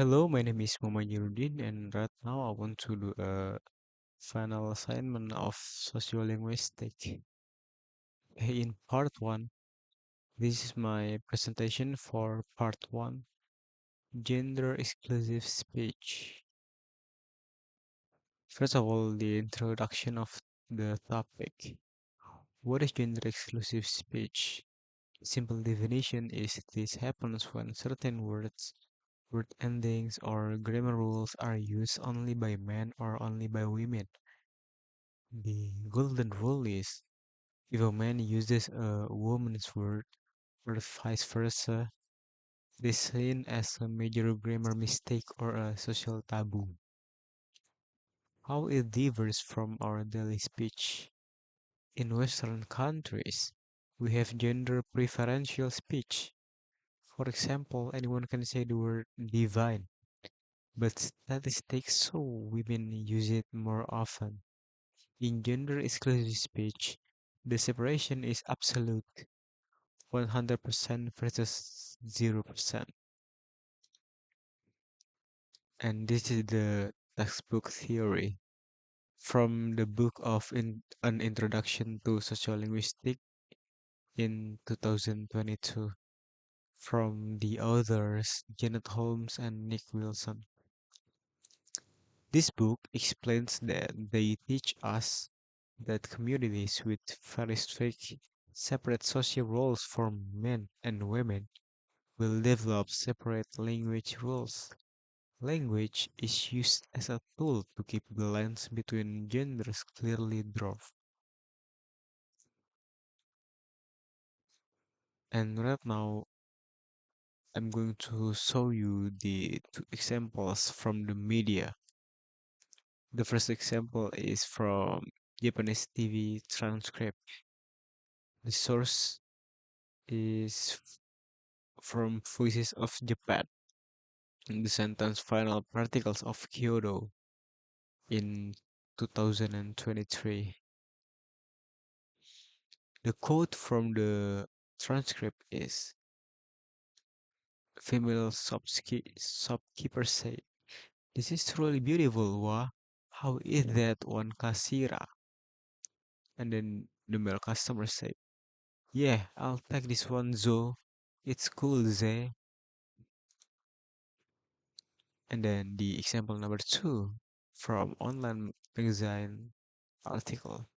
Hello, my name is Muhammad and right now I want to do a final assignment of sociolinguistics. In part 1, this is my presentation for part 1, gender exclusive speech. First of all, the introduction of the topic. What is gender exclusive speech? Simple definition is this happens when certain words, word endings, or grammar rules are used only by men or only by women. The golden rule is if a man uses a woman's word or vice versa, it is seen as a major grammar mistake or a social taboo. How it differs from our daily speech. In Western countries, we have gender preferential speech. For example, anyone can say the word divine, but statistics show women use it more often. In gender exclusive speech, the separation is absolute, 100% versus 0%. And this is the textbook theory from the book of An Introduction to Sociolinguistics in 2022 from the authors Janet Holmes and Nick Wilson. This book explains that they teach us that communities with very strict separate social roles for men and women will develop separate language rules. Language is used as a tool to keep the lines between genders clearly drawn. And right now, I'm going to show you the two examples from the media. The first example is from Japanese TV transcript. The source is from Voices of Japan. In the sentence final particles of Kyoto in 2023. The quote from the transcript is female shopkeeper said, "This is truly beautiful, wa. How is that one kasira?" And then the male customer said, "Yeah, I'll take this one, Zo. It's cool, Ze." And then the example number two from online magazine article.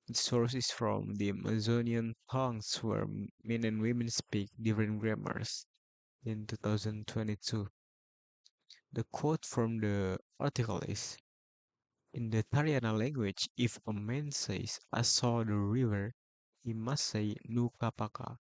The source is from the Amazonian tongues where men and women speak different grammars in 2022. The quote from the article is, "In the Tariana language, if a man says, 'I saw the river,' he must say, 'Nukapaka.'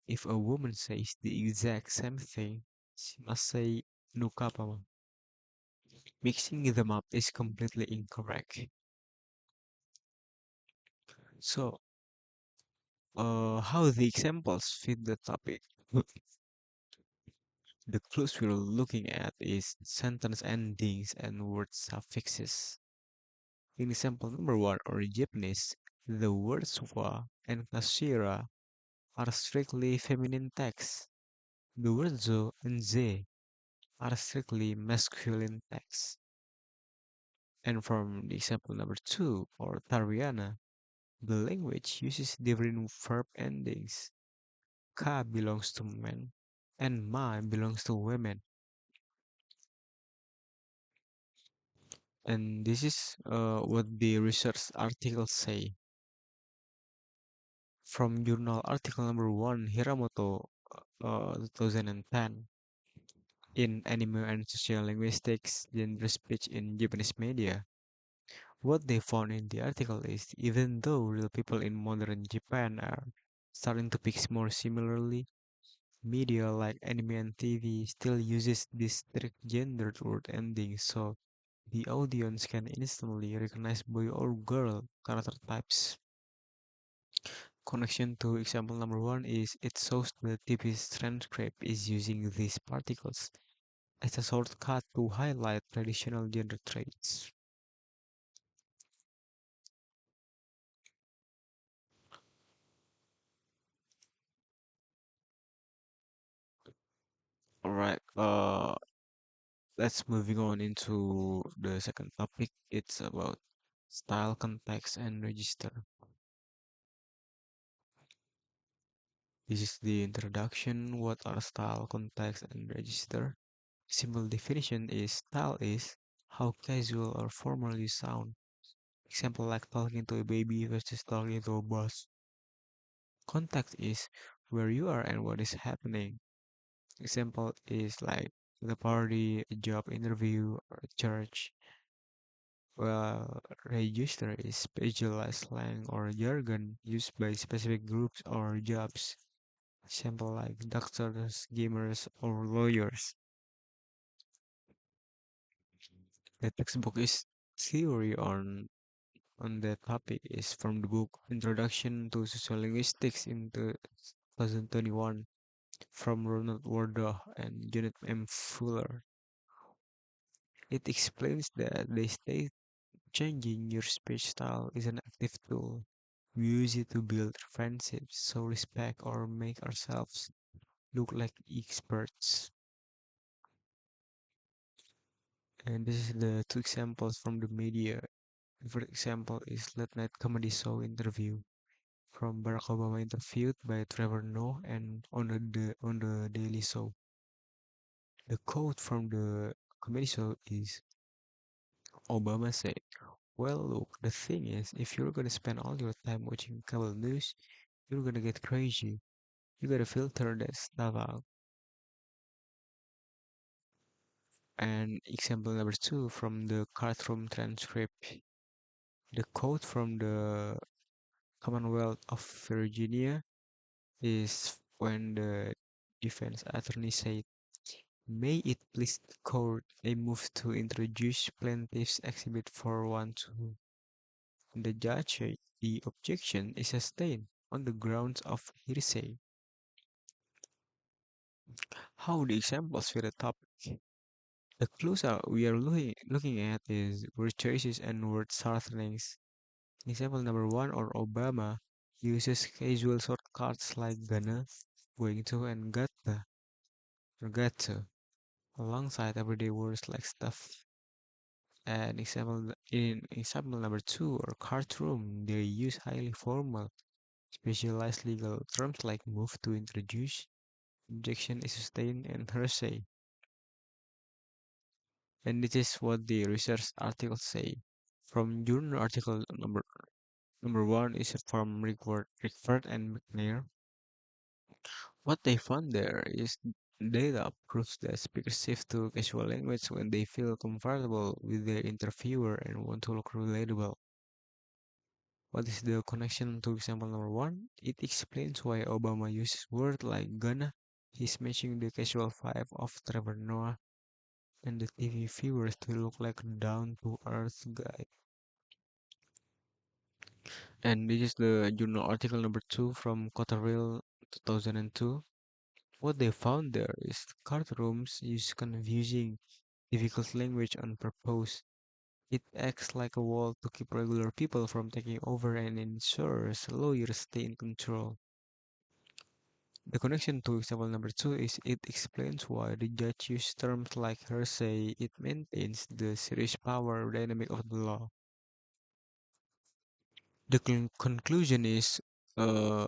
If a woman says the exact same thing, she must say, 'Nukapama.' Mixing them up is completely incorrect." So, how the examples fit the topic? The clues we're looking at is sentence endings and word suffixes. In example number one, or Japanese, the words wa and kashira are strictly feminine text. The words zo and ze are strictly masculine text. And from the example number two, or Tariana, the language uses different verb endings. Ka belongs to men and ma belongs to women. And this is what the research articles say. From journal article number 1, Hiramoto, 2010, in Anime and Social Linguistics, Gender Speech in Japanese Media. What they found in the article is even though real people in modern Japan are starting to speak more similarly, media like anime and TV still uses this strict gendered word ending so the audience can instantly recognize boy or girl character types. Connection to example number one is it shows the TV's transcript is using these particles as a shortcut to highlight traditional gender traits. Alright, Let's moving on into the second topic. It's about style, context, and register. This is the introduction. What are style, context, and register? Simple definition is style is how casual or formal you sound. Example like talking to a baby versus talking to a boss. Context is where you are and what is happening. Example is like the party, a job interview, or a church. Well, register is specialized slang or jargon used by specific groups or jobs. Example like doctors, gamers, or lawyers. The textbook is theory on the topic is from the book Introduction to Sociolinguistics in 2021 from Ronald Wardour and Janet M. Fuller. It explains that the state changing your speech style is an active tool. We use it to build friendships, show respect, or make ourselves look like experts. And this is the two examples from the media. The first example is late night comedy show interview from Barack Obama interviewed by Trevor Noah and on the Daily Show. The quote from the comedy show is Obama said, "Well, look, the thing is, if you're gonna spend all your time watching cable news, you're gonna get crazy. You gotta filter that stuff out." And example number two from the courtroom transcript. The quote from the Commonwealth of Virginia is when the defense attorney said, "May it please the court, I move to introduce plaintiff's exhibit 412." The judge said the objection is sustained on the grounds of hearsay. How the examples fit the topic? The clues we are looking at is word choices and word shortenings. Example number one or Obama uses casual shortcuts like gonna, going to, and gotta or got to alongside everyday words like stuff. And in example number two or courtroom, they use highly formal, specialized legal terms like move to introduce, objection is sustained, and hearsay. And this is what the research articles say. From journal article number one is from Rickford and McNair. What they found there is data proves that speakers shift to casual language when they feel comfortable with their interviewer and want to look relatable. What is the connection to example number one? It explains why Obama uses words like gonna. He's matching the casual vibe of Trevor Noah and the TV viewers to look like a down-to-earth guy. And this is the journal article number two from Cotterville 2002. What they found there is courtrooms use confusing, difficult language on purpose. It acts like a wall to keep regular people from taking over and ensures lawyers stay in control. The connection to example number two is it explains why the judge uses terms like hearsay. It maintains the serious power dynamic of the law. The conclusion is, uh,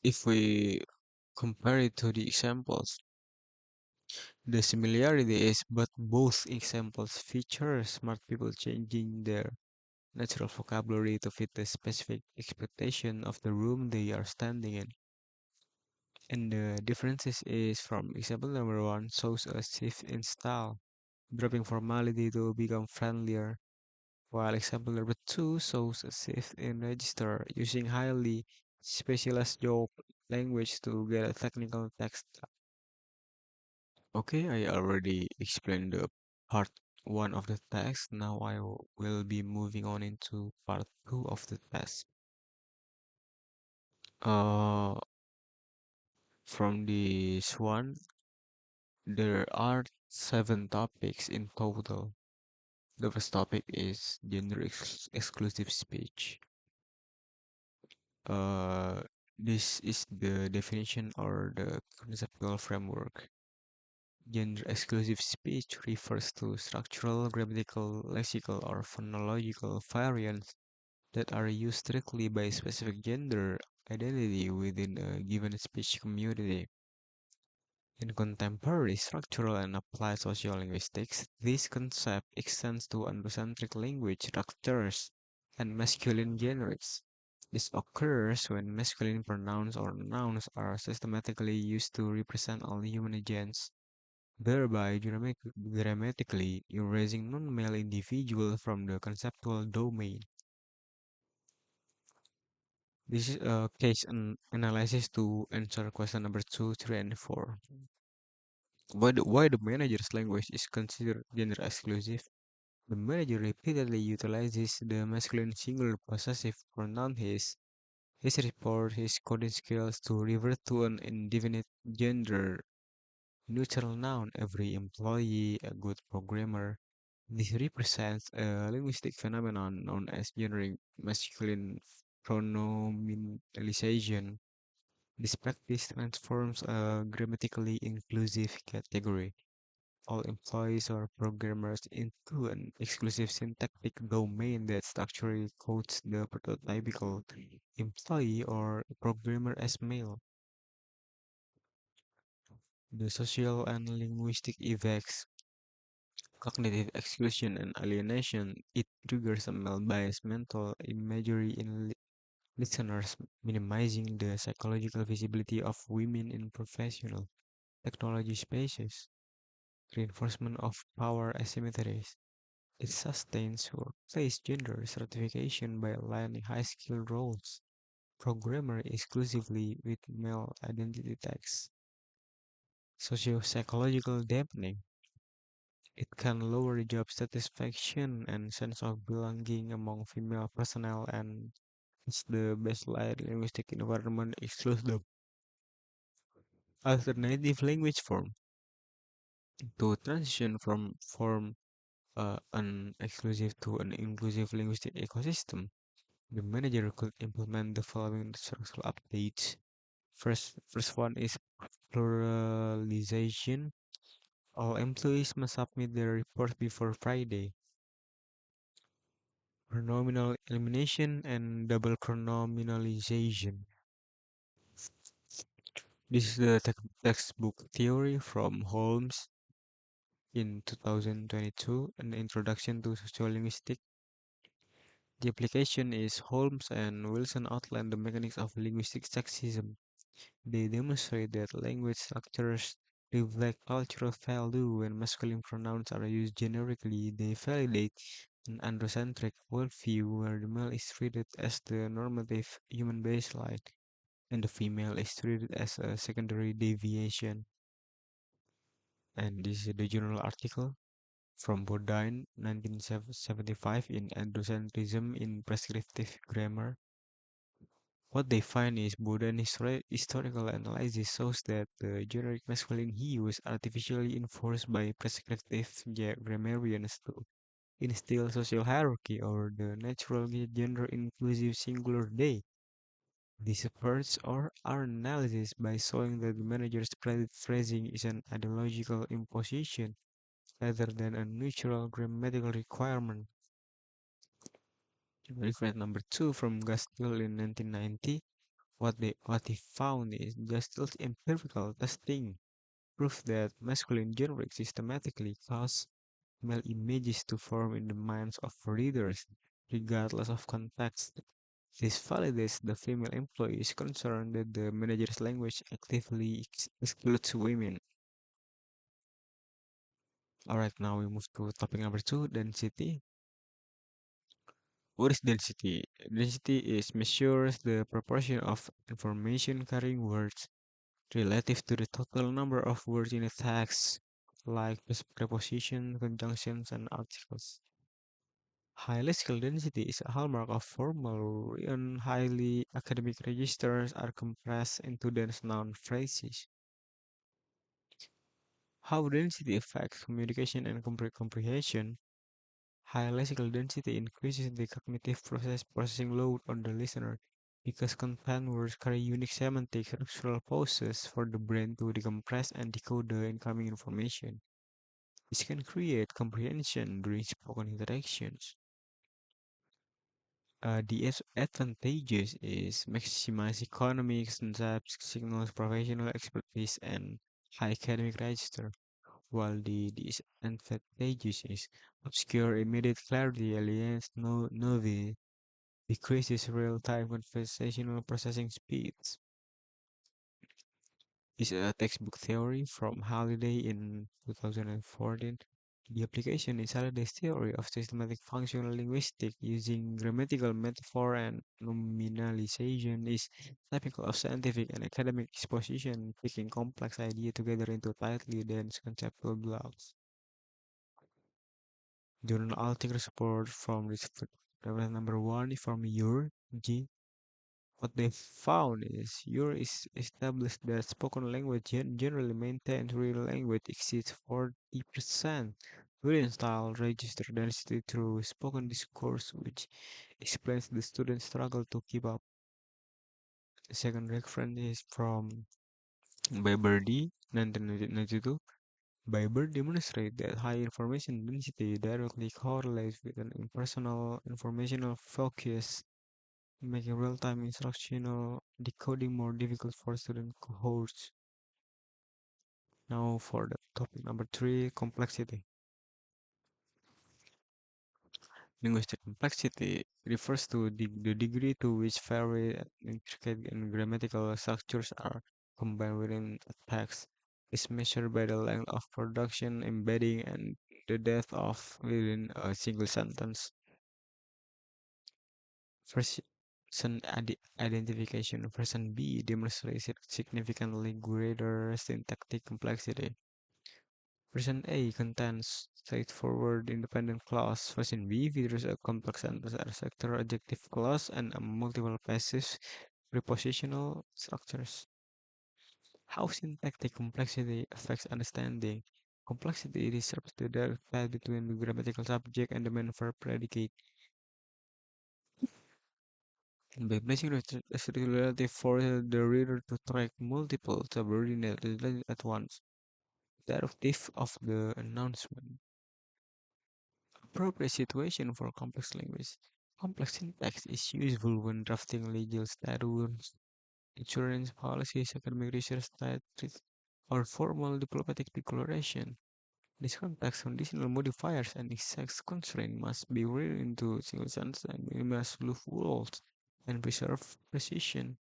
if we compare it to the examples, the similarity is but both examples feature smart people changing their natural vocabulary to fit the specific expectation of the room they are standing in. And the differences is from example number one shows a shift in style, dropping formality to become friendlier, while example number two shows a shift in register, using highly specialized joke language to get a technical text. Okay, I already explained the part one of the text. Now will be moving on into part two of the test. Uh, from this one, there are seven topics in total. The first topic is gender exclusive speech. Uh, this is the definition or the conceptual framework. Gender-exclusive speech refers to structural, grammatical, lexical, or phonological variants that are used strictly by specific gender identity within a given speech community. In contemporary structural and applied sociolinguistics, this concept extends to androcentric language structures and masculine generics. This occurs when masculine pronouns or nouns are systematically used to represent all human agents, thereby grammatically erasing non-male individuals from the conceptual domain. This is a case analysis to answer question number 2, 3, and 4. Why the manager's language is considered gender exclusive? The manager repeatedly utilizes the masculine singular possessive pronoun his report, his coding skills to revert to an indefinite gender neutral noun. Every employee, a good programmer. This represents a linguistic phenomenon known as generic masculine pronominalization. This practice transforms a grammatically inclusive category, all employees or programmers, into an exclusive syntactic domain that structurally codes the prototypical employee or programmer as male. The social and linguistic effects, cognitive exclusion and alienation, it triggers a male-biased mental imagery in listeners, minimizing the psychological visibility of women in professional technology spaces. Reinforcement of power asymmetries. It sustains workplace gender stratification by aligning high-skilled roles, programmer exclusively with male identity tags. Socio-psychological dampening. It can lower job satisfaction and sense of belonging among female personnel and as the baseline linguistic environment excludes the alternative language form. To transition from form an exclusive to an inclusive linguistic ecosystem, the manager could implement the following structural updates. First one is pluralization. All employees must submit their report before Friday. Pronominal elimination and double pronominalization. This is the textbook theory from Holmes in 2022, an introduction to sociolinguistics. The application is Holmes and Wilson outline the mechanics of linguistic sexism. They demonstrate that language structures reflect cultural value when masculine pronouns are used generically. They validate an androcentric worldview where the male is treated as the normative human baseline and the female is treated as a secondary deviation. And this is the journal article from Bodine, 1975, in Androcentrism in Prescriptive Grammar. What they find is Bourdain's historical analysis shows that the generic masculine he was artificially enforced by prescriptive grammarians to instill social hierarchy or the natural gender-inclusive singular they. This supports our analysis by showing that the manager's credit phrasing is an ideological imposition rather than a neutral grammatical requirement. Reference number 2 from Gastill in 1990. What he found is Gastill's empirical testing proof that masculine generics systematically cause male images to form in the minds of readers, regardless of context. This validates the female employee's concern that the manager's language actively excludes women. Alright, now we move to topic number 2, density. What is density? Density is measures the proportion of information carrying words relative to the total number of words in a text, like preposition, conjunctions, and articles. High lexical density is a hallmark of formal and highly academic registers are compressed into dense noun phrases. How density affects communication and comprehension. High lexical density increases the cognitive processing load on the listener. Because content words carry unique semantic structural processes for the brain to decompress and decode the incoming information. This can create comprehension during spoken interactions. The advantages is maximize economics, concepts, signals, professional expertise, and high academic register, while the disadvantages is obscure immediate clarity, alienates no novice, decreases real-time conversational processing speeds. Is a textbook theory from Halliday in 2014. The application is Halliday's theory of systematic functional linguistics using grammatical metaphor and nominalization is typical of scientific and academic exposition, picking complex ideas together into tightly dense conceptual blocks. Journal article support from reference number one from your G. What they found is Euro is established that spoken language generally maintains real language exceeds 40% within style register density through spoken discourse, which explains the student's struggle to keep up. The second reference is from Byberdy 1992. Byberdy demonstrates that high information density directly correlates with an impersonal informational focus, making real-time instructional decoding more difficult for student cohorts. Now for the topic number three, complexity. Linguistic complexity refers to the degree to which very intricate and grammatical structures are combined within a text. Is measured by the length of production, embedding, and the depth of within a single sentence. Version identification. Version B demonstrates significantly greater syntactic complexity. Version A contains straightforward independent clause. Version B features a complex sentence sector adjective clause and a multiple passive prepositional structures. How syntactic complexity affects understanding. Complexity disrupts the direct path between the grammatical subject and the main verb predicate. By placing relative forces the reader to track multiple subordinate relations at once. Directive of the announcement. Appropriate situation for complex language. Complex syntax is useful when drafting legal statutes, insurance policies, academic research statutes, or formal diplomatic declaration. This context, conditional modifiers, and exact constraint must be written into single sentence and minimize loopholes and preserve precision.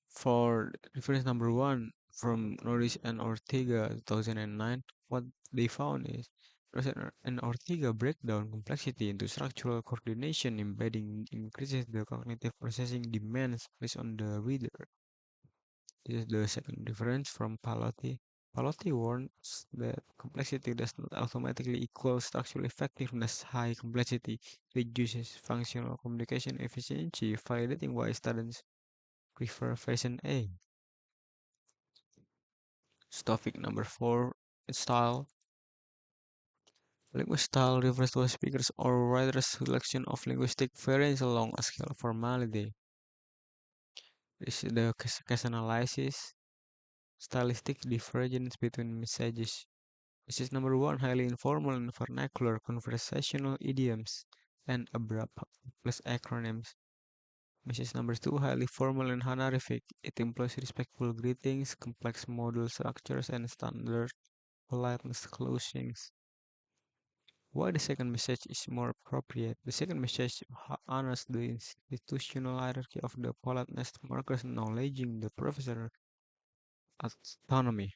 For reference number one from Norris and Ortega 2009, what they found is Norris and Ortega break down complexity into structural coordination embedding increases the cognitive processing demands based on the reader. This is the second reference from Palotti. Palotti warns that complexity does not automatically equal structural effectiveness. High complexity reduces functional communication efficiency, validating why students prefer version A. Topic number four, style. Language style refers to a speaker's or writer's selection of linguistic variants along a scale of formality. This is the case analysis. Stylistic divergence between messages. Message number one, highly informal and vernacular conversational idioms and abrupt plus acronyms. Message number two, highly formal and honorific. It employs respectful greetings, complex modal structures, and standard politeness closings. Why the second message is more appropriate? The second message honors the institutional hierarchy of the politeness markers, acknowledging the professor's autonomy.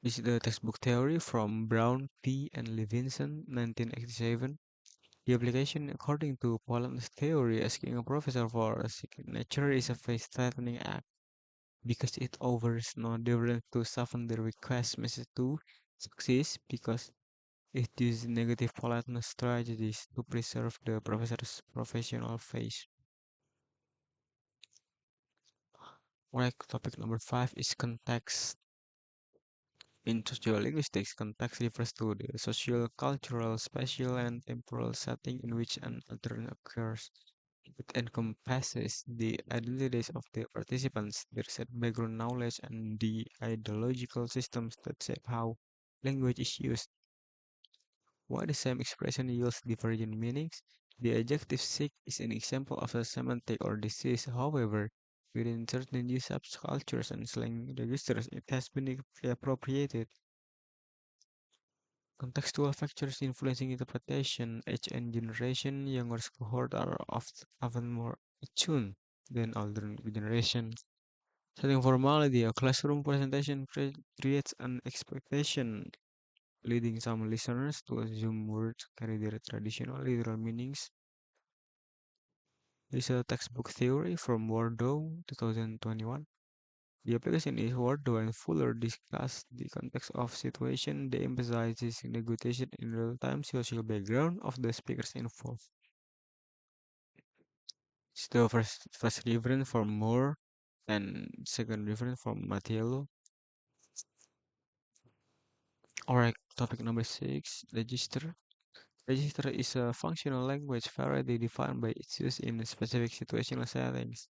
This is the textbook theory from Brown, P. and Levinson, 1987. The application, according to politeness theory, asking a professor for a signature is a face-threatening act because it offers no difference to soften the request message to succeed because it uses negative politeness strategies to preserve the professor's professional face. Right, topic number five is context. In sociolinguistics, context refers to the social, cultural, spatial, and temporal setting in which an utterance occurs. It encompasses the identities of the participants, their set background knowledge, and the ideological systems that shape how language is used. While the same expression yields divergent meanings, the adjective sick is an example of a semantic or disease. However, within certain new subcultures and slang registers, it has been appropriated. Contextual factors influencing interpretation, age and generation, younger cohort are often more attuned than older generations. Setting formality, a classroom presentation creates an expectation, leading some listeners to assume words carry their traditional literal meanings. This is a textbook theory from Wardow 2021. The application is Wardow and Fuller discuss the context of situation. They emphasizes negotiation in real-time social background of the speakers involved. It's the first reference from Moore and second reference from Mattiello. Alright, topic number 6, register. Register is a functional language variety defined by its use in specific situational settings.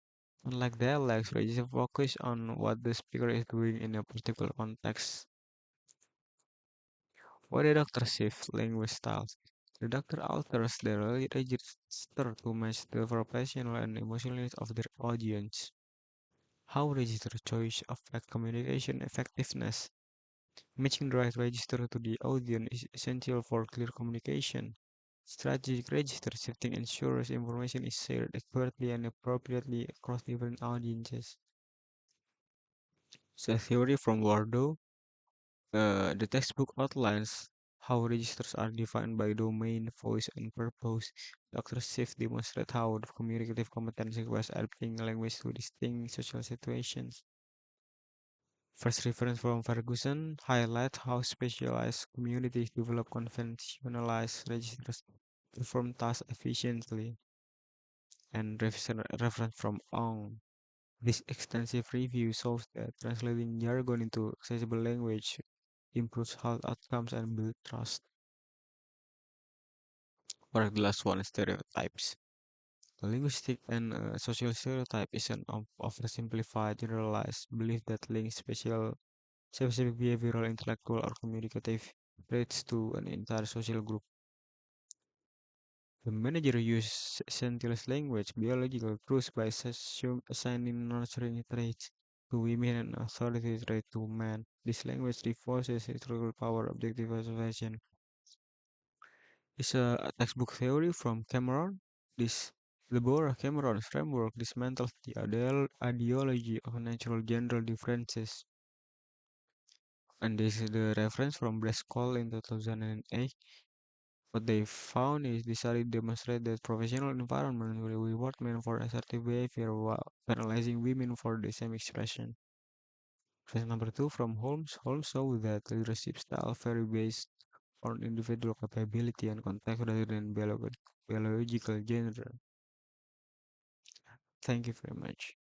Unlike dialects, register focus on what the speaker is doing in a particular context. Why the doctor shift language styles? The doctor alters the register to match the professional and emotional needs of their audience. How register choice affect communication effectiveness? Matching the right register to the audience is essential for clear communication. Strategic register shifting ensures information is shared accurately and appropriately across different audiences. So, theory from Wardo, the textbook outlines how registers are defined by domain, voice, and purpose. Dr. Schiff demonstrates how the communicative competence requires adapting language to distinct social situations. First reference from Ferguson highlight how specialized communities develop conventionalized registers to perform tasks efficiently, and reference from Ong. This extensive review shows that translating jargon into accessible language improves health outcomes and builds trust. For the last one, stereotypes. Linguistic and social stereotype is an oversimplified, generalized belief that links specific behavioral, intellectual, or communicative traits to an entire social group. The manager uses scientific language, biological truths by assigning nurturing traits to women and authority traits to men. This language reinforces historical power objectivization. It's a textbook theory from Cameron. This Deborah Cameron's framework dismantles the ideology of natural gender differences. And this is the reference from Brescoll in 2008. What they found is the study demonstrated that professional environment will reward men for assertive behavior while penalizing women for the same expression. Reference number 2 from Holmes. Holmes showed that leadership style vary based on individual capability and context rather than biological gender. Thank you very much.